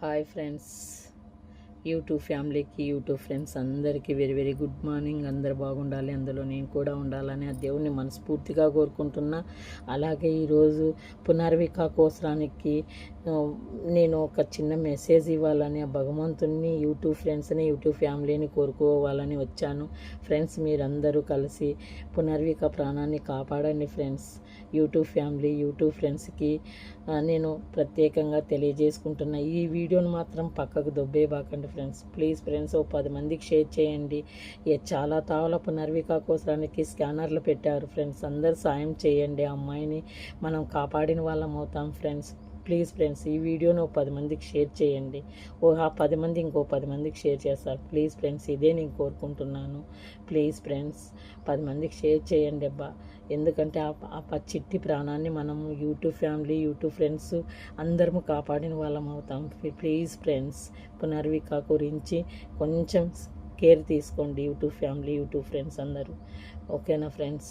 Hi friends, YouTube ఫ్యామిలీకి, YouTube friends అందరికీ very very good morning. అందరు బాగుండాలి, అందులో నేను కూడా ఉండాలని ఆ దేవుణ్ణి మనస్ఫూర్తిగా కోరుకుంటున్నా. అలాగే ఈరోజు పునర్విక కోసరానికి నేను ఒక చిన్న మెసేజ్ ఇవ్వాలని ఆ భగవంతుని, యూట్యూబ్ ఫ్రెండ్స్ని, యూట్యూబ్ ఫ్యామిలీని కోరుకోవాలని వచ్చాను. ఫ్రెండ్స్, మీరందరూ కలిసి పునర్విక ప్రాణాన్ని కాపాడండి ఫ్రెండ్స్. యూట్యూబ్ ఫ్యామిలీ, యూట్యూబ్ ఫ్రెండ్స్కి నేను ప్రత్యేకంగా తెలియజేసుకుంటున్నా. ఈ వీడియోని మాత్రం పక్కకు దొబ్బేబాకండి ఫ్రెండ్స్. ప్లీజ్ ఫ్రెండ్స్, 10 మందికి షేర్ చేయండి. చాలా తావల పునర్విక కోసరానికి స్కానర్లు పెట్టారు ఫ్రెండ్స్. అందరు సాయం చేయండి. ఆ అమ్మాయిని మనం కాపాడిన వాళ్ళం అవుతాం ఫ్రెండ్స్. ప్లీజ్ ఫ్రెండ్స్, ఈ వీడియోను 10 మందికి షేర్ చేయండి. ఆ 10 మంది ఇంకో 10 మందికి షేర్ చేస్తారు. ప్లీజ్ ఫ్రెండ్స్, ఇదే నేను కోరుకుంటున్నాను. ప్లీజ్ ఫ్రెండ్స్, 10 మందికి షేర్ చేయండి అబ్బా. ఎందుకంటే ఆ చిట్టి ప్రాణాన్ని మనము యూట్యూబ్ ఫ్యామిలీ, యూట్యూబ్ ఫ్రెండ్స్ అందరము కాపాడిన వాళ్ళం అవుతాం. ప్లీజ్ ఫ్రెండ్స్, పునర్విక గురించి కొంచెం కేర్ తీసుకోండి యూట్యూబ్ ఫ్యామిలీ, యూట్యూబ్ ఫ్రెండ్స్ అందరూ. ఓకేనా ఫ్రెండ్స్?